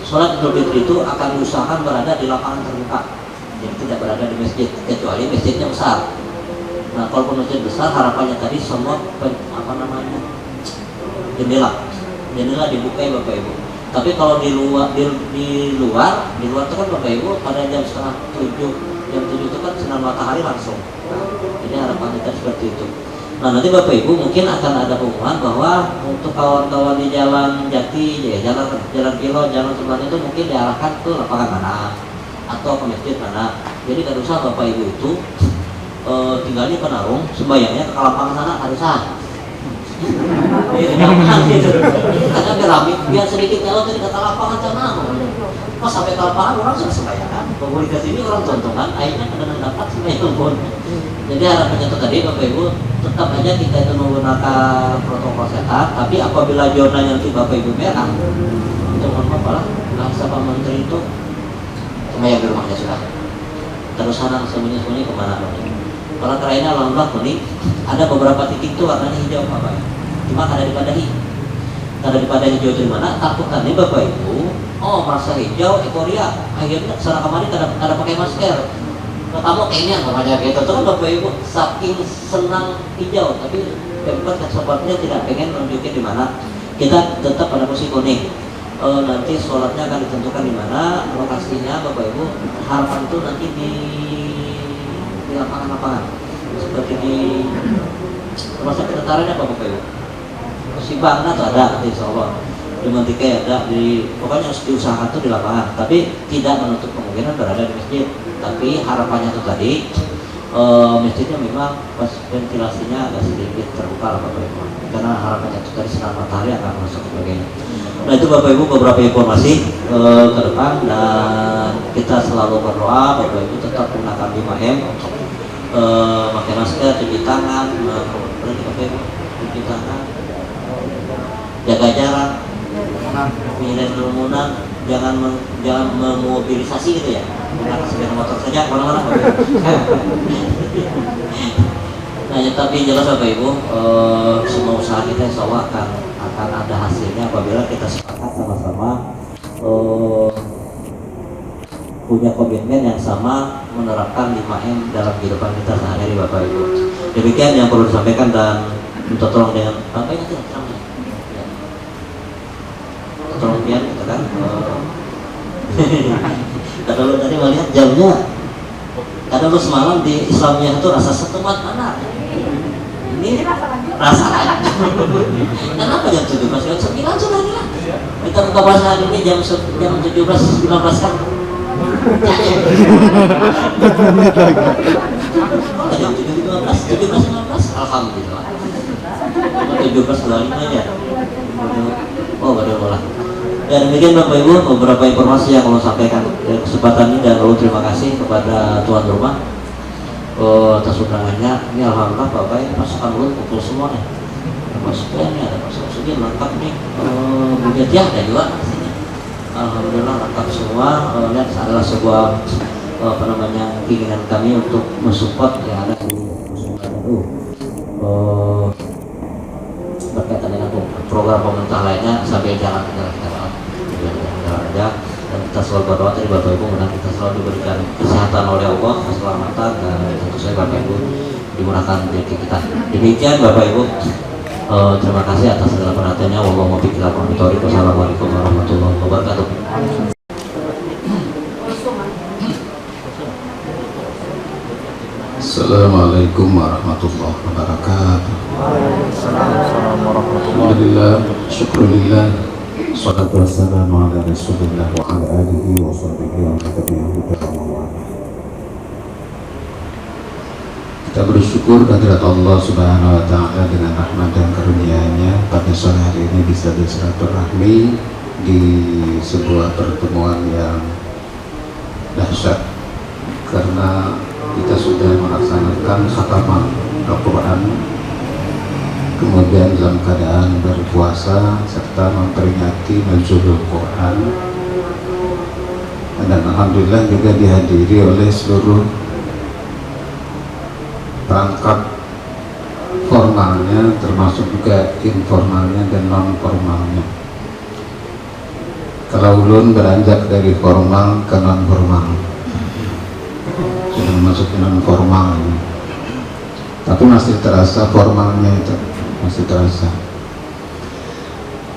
Sholat Idul Fitri itu akan diusahakan berada di lapangan terbuka, jadi tidak berada di masjid kecuali masjidnya besar. Nah kalau masjid besar harapannya tadi semua jendela dibuka ya Bapak Ibu. Tapi kalau di luar itu kan Bapak Ibu pada jam 6:30 jam 7 itu kan sinar matahari langsung. Jadi harapan kita seperti itu. Nah nanti Bapak Ibu mungkin akan ada pengumuman bahwa untuk kawan-kawan di Jalan Jati, ya, jalan Kilo, jalan sebelah itu mungkin diarahkan ke lapangan mana atau ke masjid mana. Jadi tidak usah Bapak Ibu itu tinggalnya penarung, sembayangnya ke lapangan sana harus gitu. Karena keramik biar sedikit kalau dari kata lapangan sana. Pas sampai ke lapangan orang sudah sembayangan. Komunikasi ini orang tontonan, akhirnya kadang dapat sembayang pun. Jadi harapannya itu tadi Bapak Ibu tetap aja kita itu menggunakan protokol kesehatan. Tapi apabila zonanya nanti Bapak Ibu merah, itu mohon maaf lah, bahasa Pak Menteri itu sembayang di rumahnya sudah. Terus sana sembunyi-sembunyi kemana Bapak Ibu? Perantara ini alhamdulillah kuning. Ada beberapa titik tuh warnanya hijau Bapak. Cuma ada hijau di mana? Takutannya Bapak Ibu, oh merasa hijau, euforia. Akhirnya sana kemarin ada pakai masker. Kamu kayaknya namanya gitu. Terus Bapak Ibu saking senang hijau, tapi Pemkot sepertinya tidak pengen menunjukin di mana. Kita tetap pada posisi kuning. Nanti sholatnya akan ditentukan di mana lokasinya Bapak Ibu. Harapan itu nanti di lapangan-lapangan seperti di rumah sakit tentaranya Bapak Ibu. Simpangnya tuh ada nanti insya Allah. Di Mantikai ada, pokoknya harus diusahakan tuh di lapangan. Tapi tidak menutup kemungkinan berada di masjid. Tapi harapannya tuh tadi masjidnya memang pas ventilasinya agak sedikit terbuka lah Bapak Ibu. Karena harapannya itu tadi sinar matahari akan masuk ke sebagainya. Nah itu Bapak Ibu beberapa informasi ke depan, dan kita selalu berdoa Bapak Ibu tetap gunakan 5M, pakai masker, cuci tangan, berarti Bapak Ibu cuci tangan, jaga jarak, menghindari kerumunan, jangan memobilisasi gitu ya, menggunakan sepeda motor saja kemana-mana Bapak Ibu. Nah ya, tapi jelas Bapak Ibu, semua usaha kita insya Allah akan ada hasilnya apabila kita sepakat sama-sama punya komitmen yang sama menerapkan 5M dalam kehidupan kita sehari-hari Bapak Ibu. Demikian yang perlu disampaikan, dan minta tolong dengan apa ini terangnya. Tolong pian gitu kan. Kata lu tadi melihat jamnya. Kata lu semalam di Islamnya itu rasa setemat mana? Ini rasa aja. Kenapa jam 17? Jam 9 sudah nih lah. Kita buka puasa hari ini jam 17.19 kan. Jam 17.15, alhamdulillah. 17.25 aja. Oh, betul-betul. Ya demikian Bapak Ibu beberapa informasi yang mau sampaikan kesempatan ini, dan lalu terima kasih kepada tuan rumah atas undangannya. Ini alhamdulillah Bapak Ibu pasukan ulun kumpul semua nih. Pasukan ini ada pasukan segi lengkap nih. Bujatiah ada juga sini. Alhamdulillah lengkap semua. Lihat adalah sebuah keinginan kami untuk mensupport yang ada di museum itu. Berkaitan dengan program pemerintah lainnya sambil jalan aja, dan kita selalu berdoa tadi Bapak Ibu, mudah kita selalu diberikan kesehatan oleh Allah, keselamatan, dan tentu saja Bapak Ibu dimurahkan rezeki kita. Demikian Bapak Ibu, terima kasih atas segala perhatiannya. Wassalamualaikum warahmatullahi wabarakatuh. Assalamualaikum warahmatullahi wabarakatuh. Alhamdulillah, syukurillah, salatu wassalamu ala rasulillah wa ala alihi wa sahbihi wa tabi'ahu ta'ala. Kita bersyukur kehadirat Allah Subhanahu wa ta'ala dengan rahmat dan karunia-Nya pada sore hari ini bisa bersilaturahmi di sebuah pertemuan yang dahsyat, karena kita sudah melaksanakan khataman Al-Quran, kemudian dalam keadaan berpuasa serta memperingati nuzulul Quran, dan alhamdulillah juga dihadiri oleh seluruh perangkat formalnya termasuk juga informalnya dan non formalnya. Kalau ulun beranjak dari formal ke non formal, sudah masuk ke non formal, tapi masih terasa formalnya itu, masih terasa.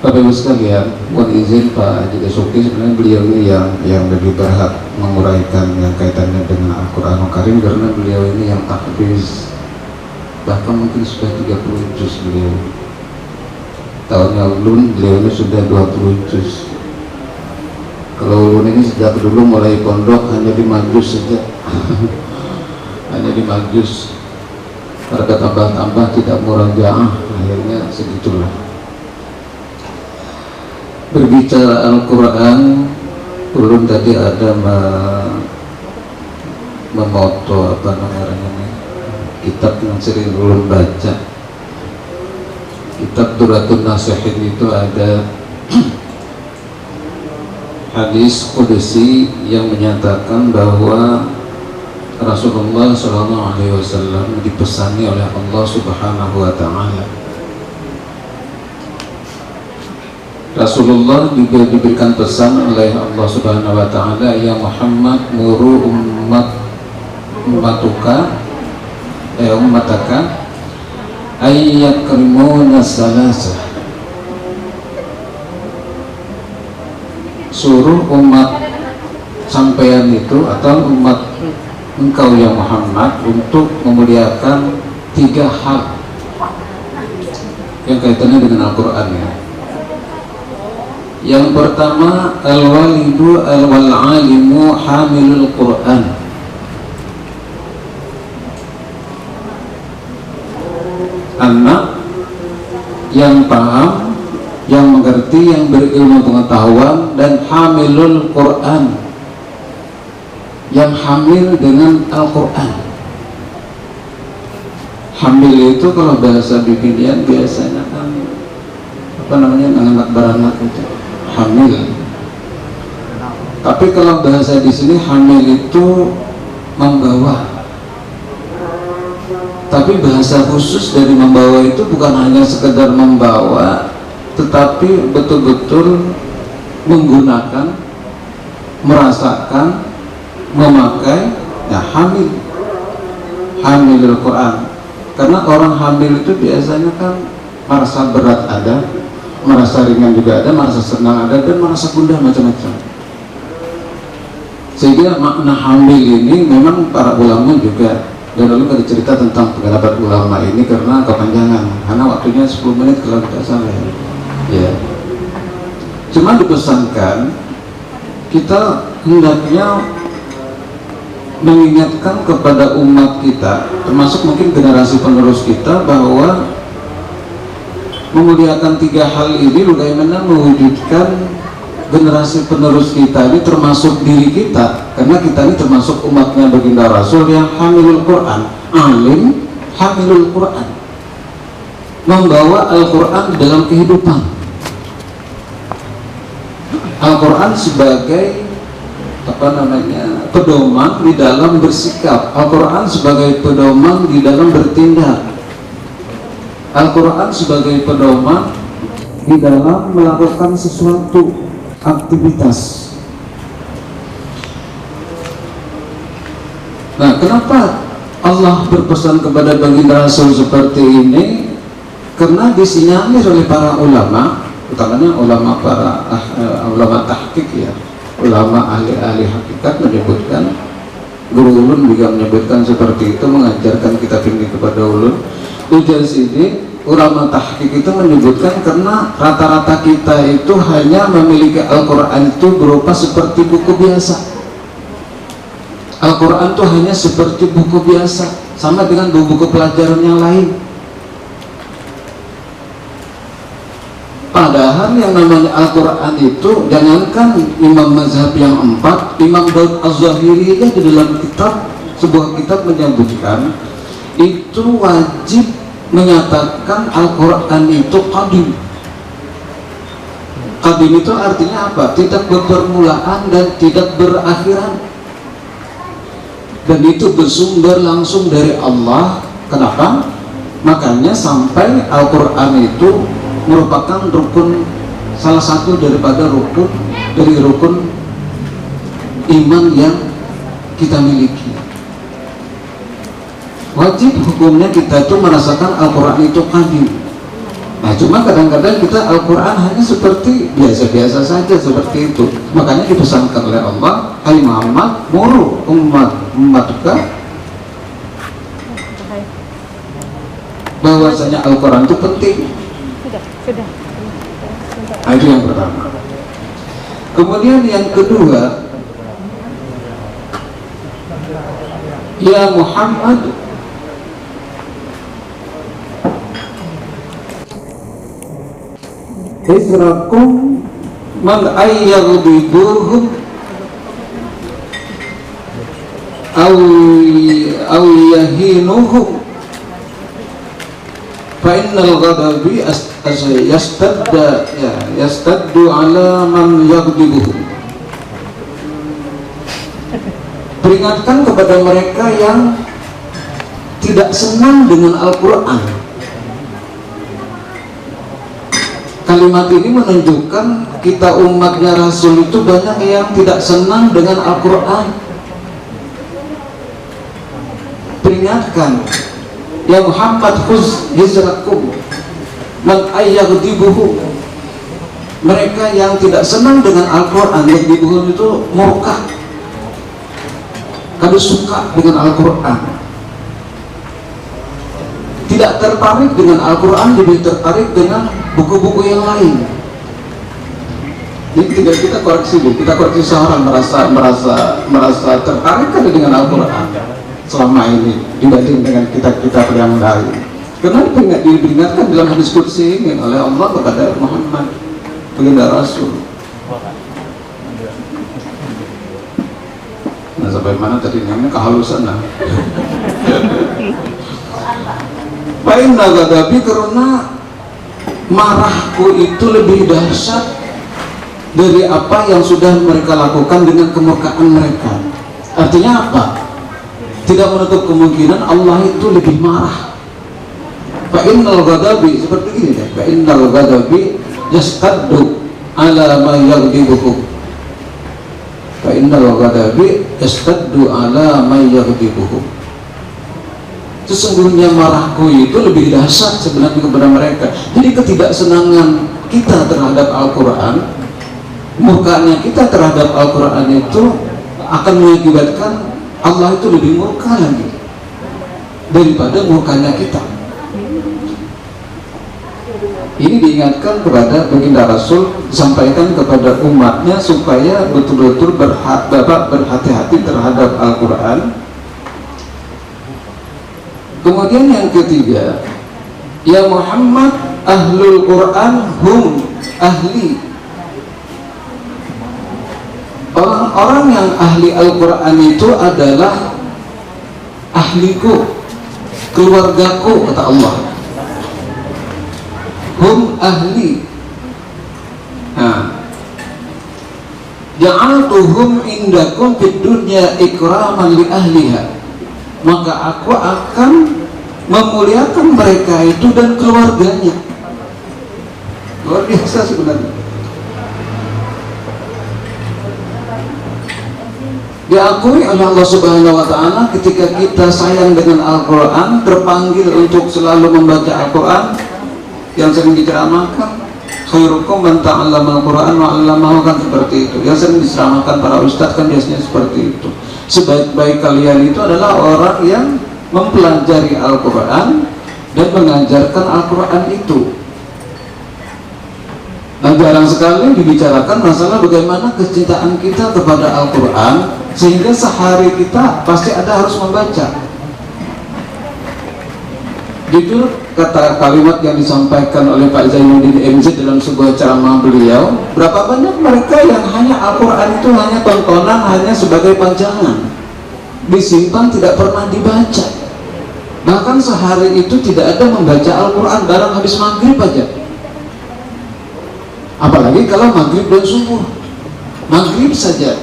Bapak Ibu sekalian, mohon izin Pak Haji Desuki, sebenarnya beliau ini yang lebih berhak menguraikan yang kaitannya dengan Al-Quran Al-Karim, karena beliau ini yang tahfiz, bahkan mungkin sudah 30 juz beliau. Tahunnya ulun, beliau ini sudah 20 juz. Kalau ulun ini sejak dulu mulai pondok hanya 5 juz saja. Hanya 5 juz. Mereka tambah-tambah tidak murajaah, akhirnya segitulah. Berbicara Al-Quran, ulun tadi ada memoto apa namanya, kitab yang sering ulun baca, kitab Duratun Nasihin. Itu ada hadis qudsi yang menyatakan bahwa Rasulullah SAW dipesani oleh Allah Subhanahu wa Ta'ala. Rasulullah juga diberikan pesan oleh Allah Subhanahu wa Ta'ala, ya Muhammad muru ummataka ayyakrimuna salasa. Suruh umat sampean itu atau umat engkau ya Muhammad untuk memuliakan 3 hal yang kaitannya dengan Al-Quran ya. Yang pertama, al-walidu wal-alimu hamilul Quran. Anak yang paham, yang mengerti, yang berilmu pengetahuan, dan hamilul Quran, yang hamil dengan Al-Quran. Hamil itu kalau bahasa bikinan biasanya kan apa namanya, anak beranak itu hamil. Tapi kalau bahasa di sini hamil itu membawa. Tapi bahasa khusus dari membawa itu bukan hanya sekedar membawa, tetapi betul-betul menggunakan, merasakan, memakai, ya hamil, hamilul Quran. Karena orang hamil itu biasanya kan merasa berat ada, merasa ringan juga ada, merasa senang ada, dan merasa gundah macam-macam. Sehingga makna hamil ini memang para ulama juga, dan lalu ada cerita tentang pendapat ulama ini karena kepanjangan, karena waktunya 10 menit kalau tidak salah ya. Cuma dipesankan kita hendaknya mengingatkan kepada umat kita, termasuk mungkin generasi penerus kita, bahwa memuliakan 3 hal ini bagaimana mewujudkan generasi penerus kita ini, termasuk diri kita, karena kita ini termasuk umatnya baginda Rasul yang hamilul Quran, alim hamilul Quran, membawa Al-Quran di dalam kehidupan. Al-Quran sebagai apa namanya, pedoman di dalam bersikap, Al-Quran sebagai pedoman di dalam bertindak, Al-Quran sebagai pedoman di dalam melakukan sesuatu aktivitas. Nah, kenapa Allah berpesan kepada baginda Rasul seperti ini? Karena disinyalir oleh para ulama, utamanya ulama ulama tahqiq ya, ulama ahli-ahli hakikat menyebutkan, Guru Ulun juga menyebutkan seperti itu, mengajarkan kitab ini kepada Ulun. Ujar sini ulama tahqiq itu menyebutkan karena rata-rata kita itu hanya memiliki Al-Quran itu berupa seperti buku biasa. Al-Quran itu hanya seperti buku biasa, sama dengan buku pelajaran yang lain. Padahal yang namanya Al-Quran itu, jangankan imam mazhab yang 4, Imam Daud Az-Zahiri di dalam kitab, sebuah kitab menyebutkan itu wajib menyatakan Al-Quran itu qadim. Qadim itu artinya apa? Tidak berpermulaan dan tidak berakhiran, dan itu bersumber langsung dari Allah. Kenapa? Makanya sampai Al-Quran itu merupakan rukun, salah satu daripada rukun dari rukun iman yang kita miliki. Wajib hukumnya kita itu merasakan Al-Quran itu qadim. Nah, cuma kadang-kadang kita Al-Quran hanya seperti biasa-biasa saja seperti itu. Makanya dipesankan oleh Allah, hai Muhammad muru ummatuka, bahwasanya Al-Quran itu penting. Nah, itu yang pertama. Kemudian yang kedua, ya Muhammad Israkum man ayyaghdibuhum aw yahinuhum fa innal ghadabi yastaddu ala man yaghdibuhum. Peringatkan kepada mereka yang tidak senang dengan Al-Quran. Kalimat ini menunjukkan kita umatnya Rasul itu banyak yang tidak senang dengan Al-Quran. Peringatkan, ya Muhammad khuz hizrakum man ayyaghdibuhu. Mereka yang tidak senang dengan Al-Quran, yang dibunuh itu murka, kada suka dengan Al-Quran, tidak tertarik dengan Al-Quran, lebih tertarik dengan buku-buku yang lain. Jadi tidak kita koreksi, kita koreksi seorang merasa tertarik kali dengan Al-Quran selama ini dibanding dengan kitab-kitab yang lain. Karena diperingatkan dalam hadis qudsi ini oleh Allah kepada Muhammad, baginda Rasul. Nah, sampai mana tadi namanya kehalusan lah. Fa'inna ghadabi, karena marahku itu lebih dahsyat dari apa yang sudah mereka lakukan dengan kemurkaan mereka. Artinya apa? Tidak menutup kemungkinan Allah itu lebih marah. Fa'innal ghadabi, seperti ini ya. Fa'innal ghadabi yastaddu ala ma yaghdibuhu. Fa'innal ghadabi yastaddu ala ma yaghdibuhu. Sesungguhnya marahku itu lebih dahsyat sebenarnya kepada mereka. Jadi ketidaksenangan kita terhadap Al-Quran, murkanya kita terhadap Al-Quran itu akan mengakibatkan Allah itu lebih murka lagi daripada murkanya kita. Ini diingatkan kepada baginda Rasul, disampaikan kepada umatnya supaya betul-betul berhati-hati terhadap Al-Quran. Kemudian yang ketiga, ya Muhammad, ahlul Quran hum ahli. Orang-orang yang ahli Al-Quran itu adalah ahliku, keluargaku, kata Allah. Hum ahli. Ja'altuhum indakum fid dunya ikraman li ahliha. Maka aku akan memuliakan mereka itu dan keluarganya. Luar biasa sebenarnya. Diakui oleh Allah Subhanahu wa Ta'ala ketika kita sayang dengan Al-Quran, terpanggil untuk selalu membaca Al-Quran yang sering diceramahkan, khairukum man ta'allama Al-Quran wa 'allamahu, kan seperti itu. Yang sering diceramahkan para ustadz kan biasanya seperti itu. Sebaik-baik kalian itu adalah orang yang mempelajari Al-Quran dan mengajarkan Al-Quran itu. Nah, jarang sekali dibicarakan masalah bagaimana kecintaan kita kepada Al-Quran, sehingga sehari kita pasti ada harus membaca. Jujur, kata kalimat yang disampaikan oleh Pak Zainuddin MZ dalam sebuah ceramah beliau, berapa banyak mereka yang hanya Al-Quran itu hanya tontonan, hanya sebagai panjangan, disimpan, tidak pernah dibaca. Bahkan sehari itu tidak ada membaca Al-Quran, barang habis maghrib aja. Apalagi kalau maghrib dan subuh. Maghrib saja,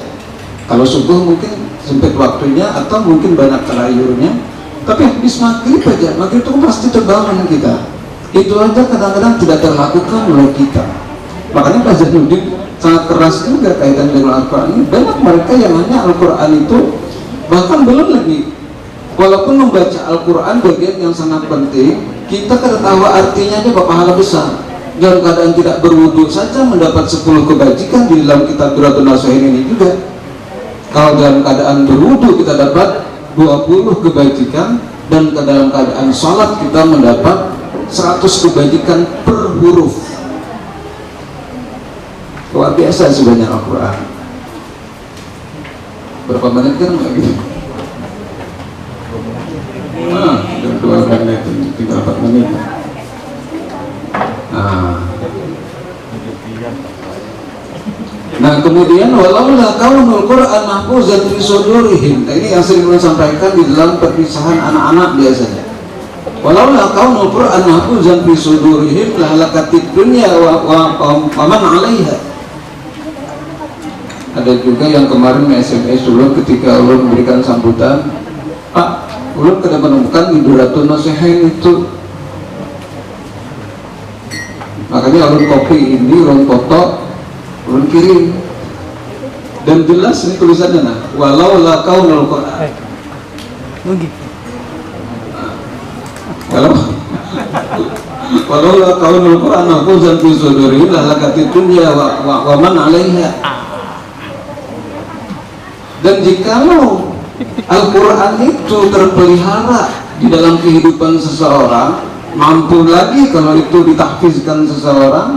kalau subuh mungkin sempit waktunya atau mungkin banyak terayurnya. Tapi habis maghrib aja, maghrib itu pasti terbangun kita. Itu aja kadang-kadang tidak terlakukan oleh kita. Makanya Pak Zainuddin sangat keras juga kaitan dengan Al-Quran ini. Banyak mereka yang hanya Al-Quran itu, bahkan belum lagi, walaupun membaca Al-Quran bagian yang sangat penting, kita kada tahu artinya aja pahala besar. Dalam keadaan tidak berwudu saja mendapat 10 kebajikan di dalam kitab Duratun Nasuhin ini juga. Kalau dalam keadaan berwudu kita dapat 20 kebajikan, dan dalam keadaan sholat kita mendapat 100 kebajikan per huruf. Luar biasa sebenarnya Al-Quran. Berapa menit kan lagi? 2 menit, 3-4 menit. Nah, kemudian walaulah kaunul Qur'an mahfuzan fi sudurihim. Nah, ini yang sering sampaikan di dalam perpisahan anak-anak biasanya. Walaulah kaunul Qur'an mahfuzan fi sudurihim lahalakatid dunya wa man 'alaiha. ada juga yang kemarin SMS ulun ketika ulun memberikan sambutan, Pak, ulun kada menemukan Idratun Nasihin itu. Makanya ulun copy ini, ulun foto, ulun kirim, dan jelas ini tulisannya, nah, walau la kaunul Quran. Walau la kaunul Quran aku zanfi suduri lalakati dunya wa man alaiha. Dan jikalau Al-Quran itu terpelihara di dalam kehidupan seseorang, mampu lagi kalau itu ditahfizkan seseorang,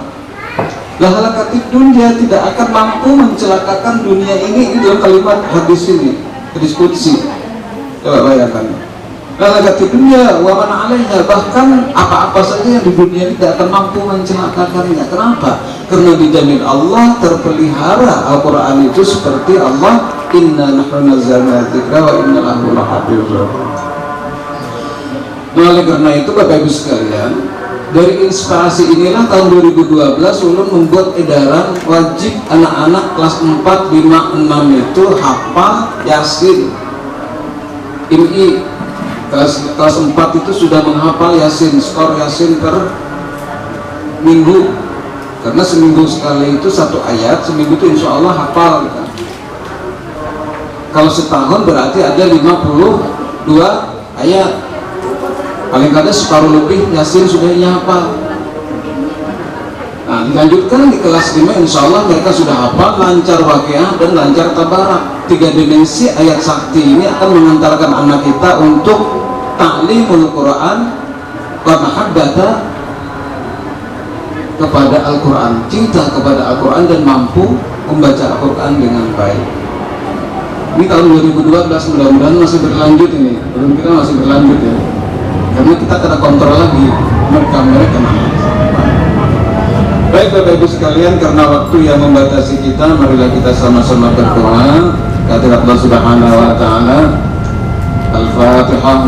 lahalakati dunia tidak akan mampu mencelakakan dunia ini dalam kalimat hadis ini, hadis qudsi. Coba bayangkan, lahalakati dunia wa man alaiha, bahkan apa-apa saja yang di dunia ini tidak akan mampu mencelakakannya. Kenapa? Karena dijamin Allah terpelihara. Al-Quran itu seperti Allah, inna nahnu nazzalna dzikra wa inna lahu lahafizun. Oleh karena itu Bapak Ibu sekalian, dari inspirasi inilah tahun 2012 ulun membuat edaran wajib anak-anak kelas 4, 5, 6 itu hafal Yasin. IMI kelas 4 itu sudah menghafal Yasin, skor Yasin per minggu. Karena seminggu sekali itu satu ayat, seminggu itu insya Allah hafal gitu. Kalau setahun berarti ada 52 ayat, paling kada separuh lebih Yasin sudah hafal. Nah, dilanjutkan di kelas 5 insya Allah mereka sudah hafal, lancar Waqiah dan lancar Tabarak. 3 dimensi ayat sakti ini akan mengantarkan anak kita untuk ta'limul Quran wa mahabbata kepada Al-Quran, cinta kepada Al-Quran dan mampu membaca Al-Quran dengan baik. Ini tahun 2012 mudah-mudahan masih berlanjut ini, belum kita masih berlanjut ya, karena kita kena kontrol lagi mereka mana. Baik Bapak Ibu sekalian, karena waktu yang membatasi kita, marilah kita sama-sama berdoa. Kata Allah Subhanahu wa Ta'ala, Al-Fatihah.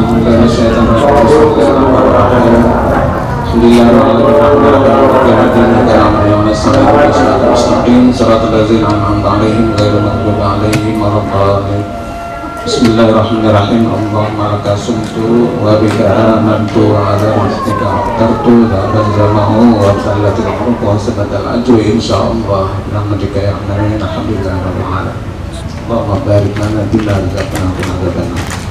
Bismillahirrahmanirrahim. Allahumma laka sumtu wa bika amantu wa ala rizqika aftartu dhaban zama'u wa sallatil huruf wa sabatal ajru insyaallah rahmatika ya arhamar rahimin. Alhamdulillah rabbil alamin. Allahumma barik lana bila rizqana wa